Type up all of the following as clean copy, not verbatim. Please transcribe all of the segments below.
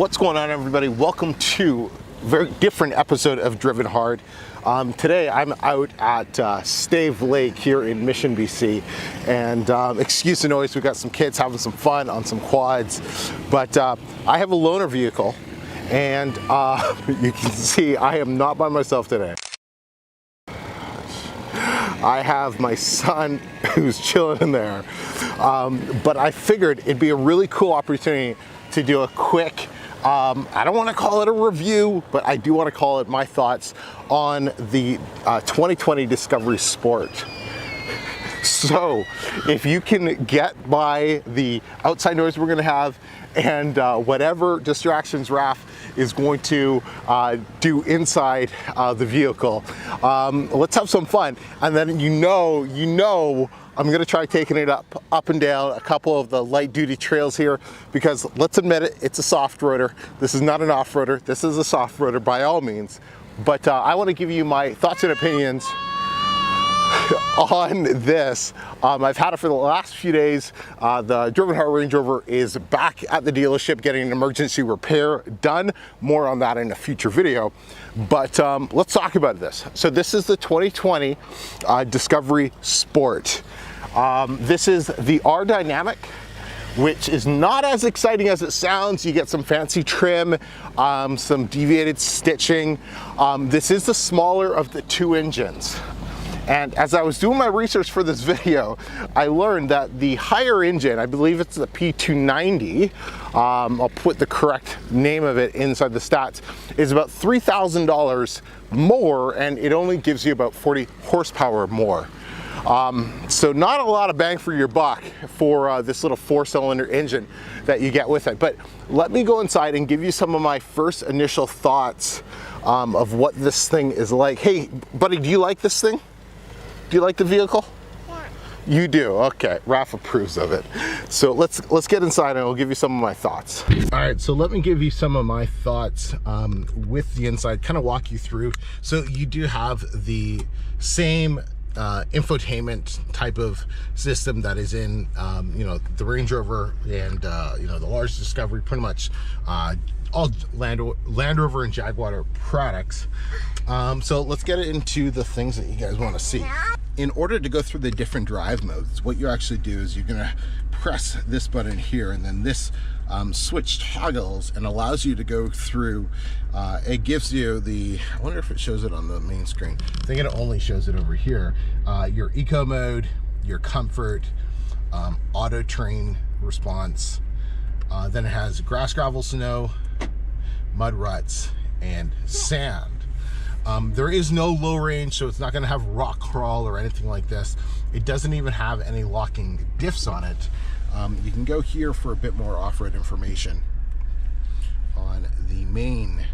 What's going on, everybody? Welcome to a very different episode of Driven Hard. Today I'm out at Stave Lake here in Mission, BC, and excuse the noise, we got some kids having some fun on some quads, but I have a loaner vehicle, and you can see I am not by myself today. I have my son who's chilling in there, but I figured it'd be a really cool opportunity to do a quick, I don't want to call it a review, but I do want to call it my thoughts on the 2020 Discovery Sport. So if you can get by the outside noise we're going to have and whatever distractions Raph is going to do inside the vehicle, let's have some fun. And then you know I'm going to try taking it up and down a couple of the light duty trails here, because let's admit it, it's a soft roader. This is not an off-roader. This is a soft roader by all means. But I want to give you my thoughts and opinions on this. I've had it for the last few days. The Driven Hard Range Rover is back at the dealership getting an emergency repair done. More on that in a future video. But let's talk about this. So this is the 2020 Discovery Sport. This is the R Dynamic, which is not as exciting as it sounds. You get some fancy trim, some deviated stitching. This is the smaller of the two engines. And as I was doing my research for this video, I learned that the higher engine, I believe it's the P290, I'll put the correct name of it inside the stats, is about $3,000 more, and it only gives you about 40 horsepower more. So not a lot of bang for your buck for this little 4-cylinder engine that you get with it. But let me go inside and give you some of my first initial thoughts of what this thing is like. Hey, buddy, do you like this thing? Do you like the vehicle? Yeah. You do? Okay, Raph approves of it. So let's get inside and I'll give you some of my thoughts. All right, so let me give you some of my thoughts with the inside, kind of walk you through. So you do have the same infotainment type of system that is in you know, the Range Rover and you know, the large Discovery, pretty much all Land Rover and Jaguar products. So let's get into the things that you guys want to see. In order to go through the different drive modes, what you actually do is you're gonna press this button here, and then this switch toggles and allows you to go through. It gives you the, I wonder if it shows it on the main screen. I think it only shows it over here. Your eco mode, your comfort, auto train response. Then it has grass, gravel, snow, mud ruts, and sand. There is no low range, so it's not going to have rock crawl or anything like this. It doesn't even have any locking diffs on it. You can go here for a bit more off-road information on the main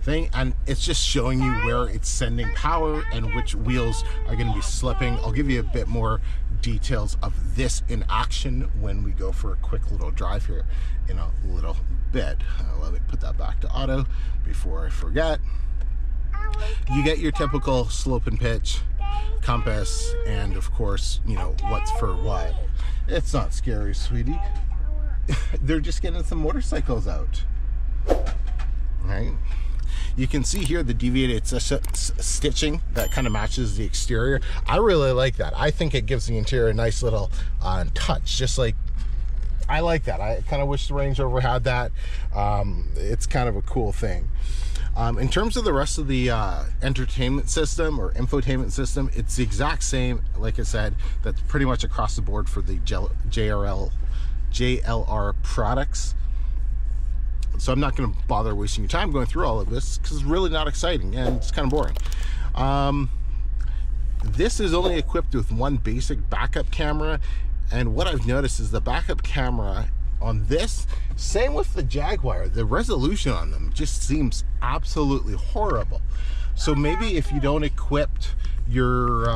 thing, and it's just showing you where it's sending power and which wheels are going to be slipping. I'll give you a bit more details of this in action when we go for a quick little drive here in a little bit. Let me put that back to auto before I forget. You get your typical slope and pitch, compass, and of course, you know, what's for what. It's not scary, sweetie. They're just getting some motorcycles out. Right? You can see here the deviated stitching that kind of matches the exterior. I really like that. I think it gives the interior a nice little touch, just like, I like that. I kind of wish the Range Rover had that. It's kind of a cool thing. In terms of the rest of the entertainment system or infotainment system, it's the exact same, like I said, that's pretty much across the board for the JLR products. So I'm not going to bother wasting your time going through all of this because it's really not exciting and it's kind of boring. This is only equipped with one basic backup camera, and what I've noticed is the backup camera on this, same with the Jaguar, the resolution on them just seems absolutely horrible. So maybe if you don't equip your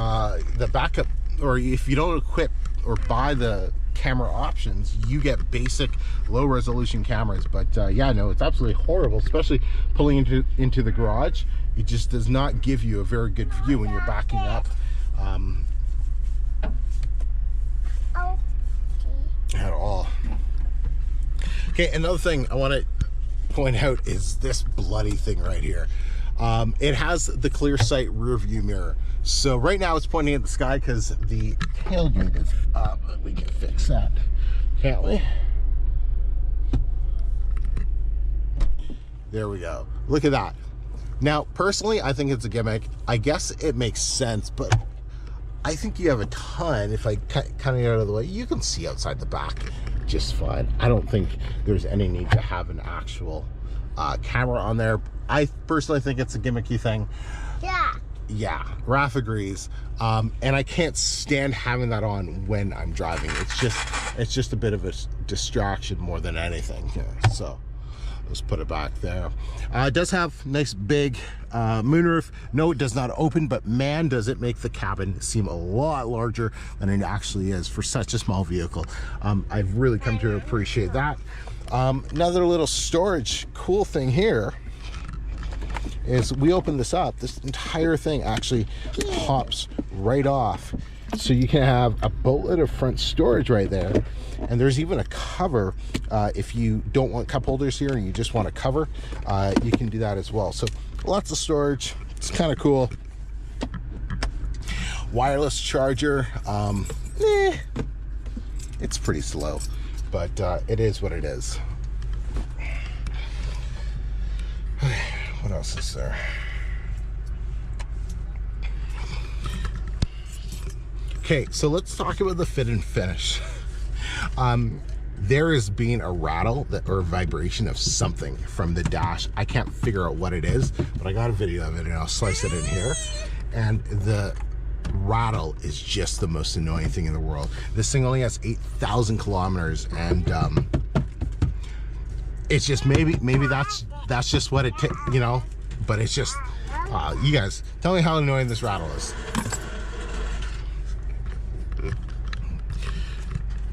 the backup, or if you don't equip or buy the camera options, you get basic low resolution cameras. But yeah, no, it's absolutely horrible, especially pulling into the garage. It just does not give you a very good view when you're backing up at all. Okay, another thing I want to point out is this bloody thing right here. It has the clear sight rear view mirror. So right now it's pointing at the sky because the tailgate is up. We can fix that, can't we? There we go. Look at that. Now, personally, I think it's a gimmick. I guess it makes sense, but I think you have a ton. If I cut it out of the way, you can see outside the back just fine. I don't think there's any need to have an actual camera on there. I personally think it's a gimmicky thing. Yeah, Raph agrees. And I can't stand having that on when I'm driving. It's just a bit of a distraction more than anything here. So let's put it back there. It does have nice big moonroof. No, it does not open, but man, does it make the cabin seem a lot larger than it actually is for such a small vehicle. I've really come to appreciate that. Another little storage cool thing here is we open this up, this entire thing actually pops right off. So you can have a boatload of front storage right there. And there's even a cover. If you don't want cup holders here and you just want a cover, you can do that as well. So lots of storage. It's kind of cool. Wireless charger. It's pretty slow, but it is what it is. What else is there? Okay, so let's talk about the fit and finish. There is being a rattle or a vibration of something from the dash. I can't figure out what it is, but I got a video of it and I'll slice it in here. And the rattle is just the most annoying thing in the world. This thing only has 8,000 kilometers, and it's just maybe that's just what it takes, you know. But it's just you guys tell me how annoying this rattle is.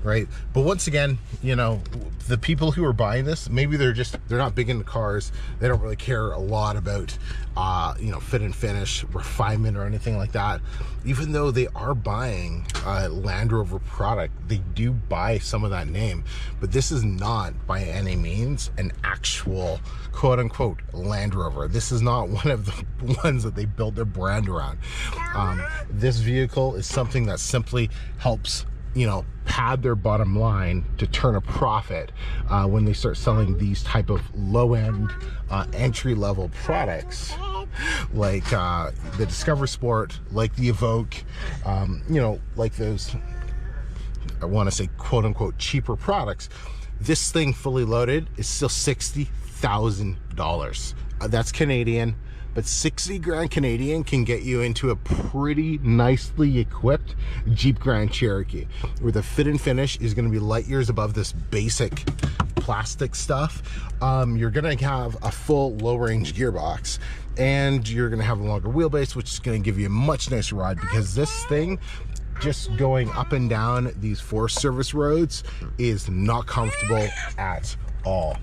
Right, but once again, you know, the people who are buying this, maybe they're not big into cars. They don't really care a lot about you know, fit and finish, refinement, or anything like that. Even though they are buying a Land Rover product, they do buy some of that name. But this is not by any means an actual quote-unquote Land Rover. This is not one of the ones that they build their brand around. This vehicle is something that simply helps, you know, pad their bottom line to turn a profit when they start selling these type of low-end entry-level products like the Discover Sport, like the Evoque, you know, like those, I want to say quote-unquote cheaper products. This thing fully loaded is still $60,000. That's Canadian. But 60 grand Canadian can get you into a pretty nicely equipped Jeep Grand Cherokee, where the fit and finish is going to be light years above this basic plastic stuff. You're going to have a full low range gearbox, and you're going to have a longer wheelbase, which is going to give you a much nicer ride, because this thing, just going up and down these Forest Service roads, is not comfortable at all.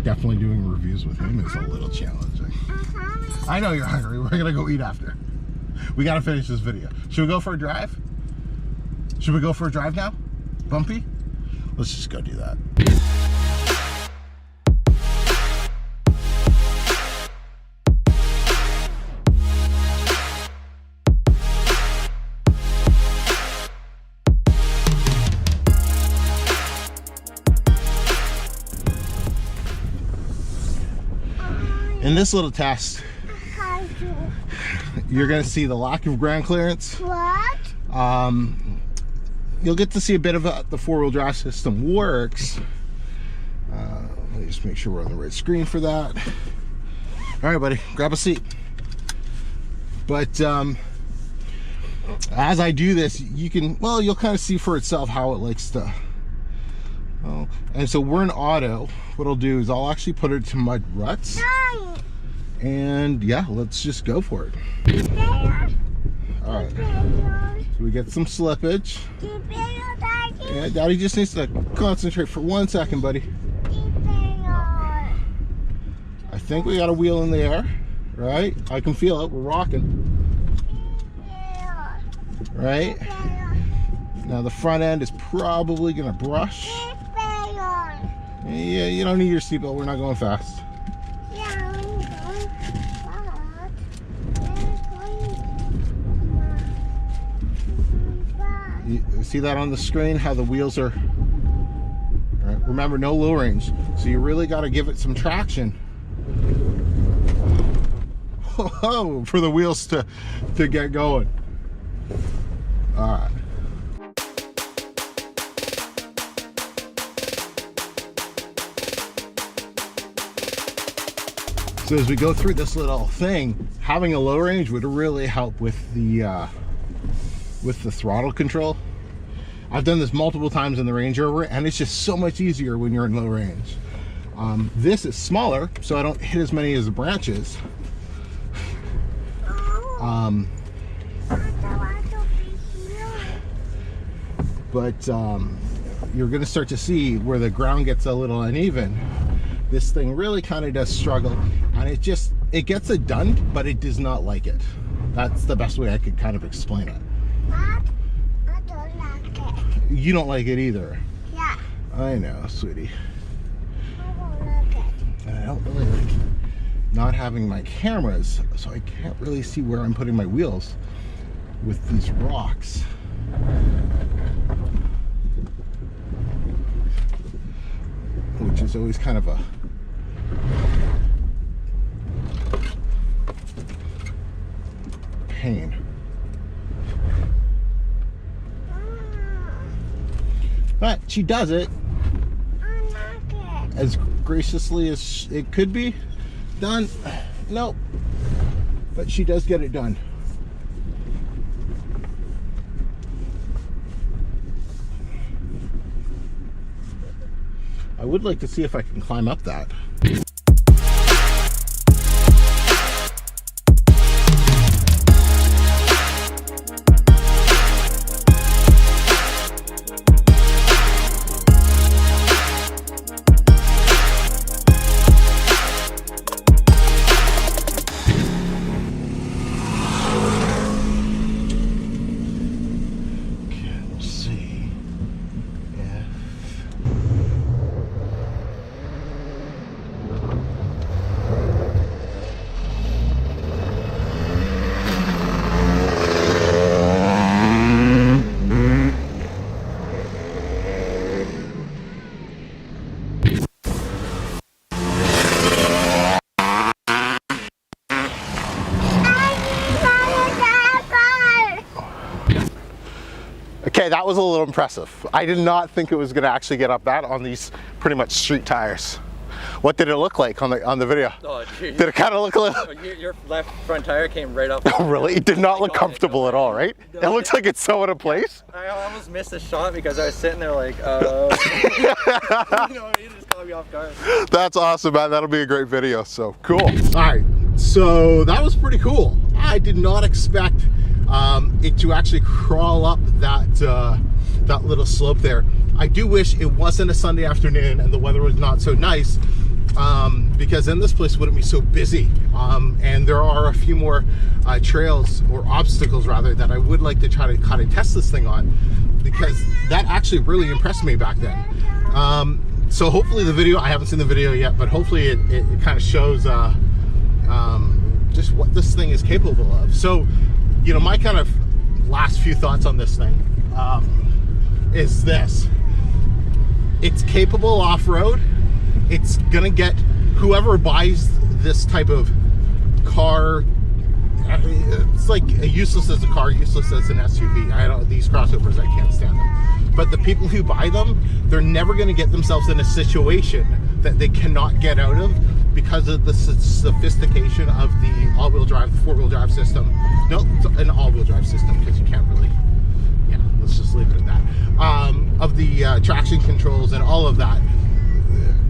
Definitely doing reviews with him is a little challenging. I know you're hungry. We're gonna go eat after. We gotta finish this video. Should we go for a drive? Should we go for a drive now? Bumpy? Let's just go do that. In this little test, you're going to see the lack of ground clearance. What? You'll get to see a bit of the four-wheel drive system works. Let me just make sure we're on the right screen for that. All right, buddy, grab a seat. But as I do this, you can, well, you'll kind of see for itself how it likes to. Oh, and so we're in auto. What I'll do is I'll actually put it to mud ruts. And yeah, let's just go for it. All right. So we get some slippage. Yeah, Daddy just needs to concentrate for 1 second, buddy. I think we got a wheel in the air, right? I can feel it. We're rocking. Right? Now the front end is probably gonna brush. Yeah, you don't need your seatbelt. We're not going fast. Yeah, I'm going fast. You see that on the screen? How the wheels are. All right, remember, no low range, so you really got to give it some traction. Oh, for the wheels to get going. All right. So as we go through this little thing, having a low range would really help with the throttle control. I've done this multiple times in the Range Rover, and it's just so much easier when you're in low range. This is smaller, so I don't hit as many as the branches. But you're going to start to see where the ground gets a little uneven. This thing really kind of does struggle, and it gets it done, but it does not like it. That's the best way I could kind of explain it. But I don't like it. You don't like it either. Yeah. I know, sweetie. I don't like it. And I don't really like not having my cameras, so I can't really see where I'm putting my wheels with these rocks. Which is always kind of a pain. But she does it I like it. as graciously as it could be done. Nope. But she does get it done. I would like to see if I can climb up that. Okay, that was a little impressive. I did not think it was going to actually get up that on these pretty much street tires. What did it look like on the video? Oh, geez. Did it kind of look a little... Your left front tire came right off. Oh, really? It did not look comfortable at all, right? No, It looks like it's so out of place. I almost missed the shot because I was sitting there like, you know, you just caught me off guard. That's awesome, man. That'll be a great video, so cool. All right, so that was pretty cool. I did not expect it to actually crawl up that little slope there. I do wish it wasn't a Sunday afternoon and the weather was not so nice, because then this place wouldn't be so busy. And there are a few more trails, or obstacles rather, that I would like to try to kind of test this thing on, because that actually really impressed me back then. So hopefully the video, I haven't seen the video yet, but hopefully it kind of shows just what this thing is capable of. So, you know, my kind of last few thoughts on this thing is this. It's capable off-road. It's gonna get whoever buys this type of car, it's like useless as a car, useless as an SUV. These crossovers, I can't stand them. But the people who buy them, they're never gonna get themselves in a situation that they cannot get out of because of the sophistication of the all-wheel drive, four-wheel drive system. No, it's an all-wheel drive system, because you can't really, yeah, let's just leave it at that. Of the traction controls and all of that,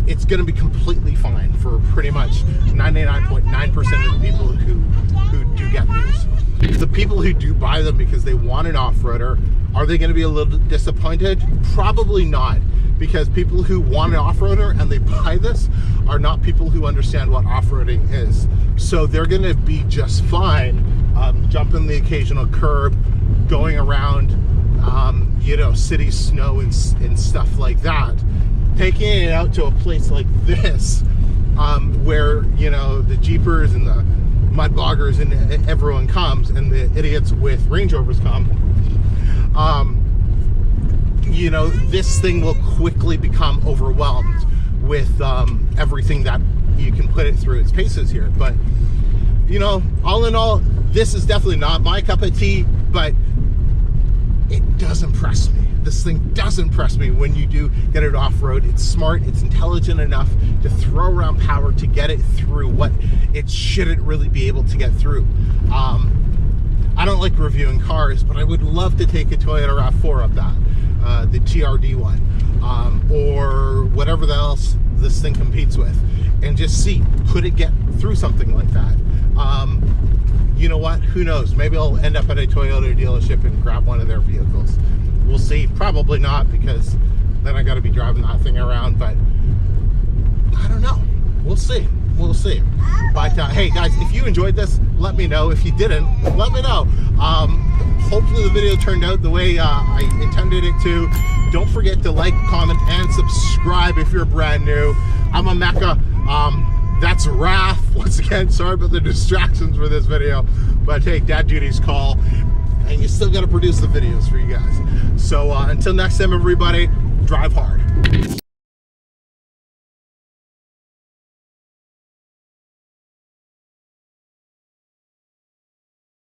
it's going to be completely fine for pretty much 99.9% of the people who do get these. The people who do buy them because they want an off-roader, are they going to be a little disappointed? Probably not, because people who want an off-roader and they buy this are not people who understand what off-roading is. So they're going to be just fine jumping the occasional curb, going around you know, city snow and stuff like that. Taking it out to a place like this, where, you know, the Jeepers and the mud boggers and everyone comes, and the idiots with Range Rovers come, you know, this thing will quickly become overwhelmed with everything that you can put it through its paces here. But, you know, all in all, this is definitely not my cup of tea, but it does impress me. This thing does impress me when you do get it off-road. It's smart, it's intelligent enough to throw around power to get it through what it shouldn't really be able to get through. I don't like reviewing cars, but I would love to take a Toyota RAV4 up that, the TRD one, or whatever else this thing competes with, and just see, could it get through something like that? You know what, who knows, maybe I'll end up at a Toyota dealership and grab one of their vehicles. We'll see. Probably not, because then I got to be driving that thing around, but I don't know. We'll see. We'll see. But hey guys, if you enjoyed this, let me know. If you didn't, let me know. Hopefully the video turned out the way I intended it to. Don't forget to like, comment, and subscribe if you're brand new. I'm a Mecca. That's Raph. Once again, sorry about the distractions for this video, but hey, dad duty's call, and you still got to produce the videos for you guys. So until next time, everybody, drive hard.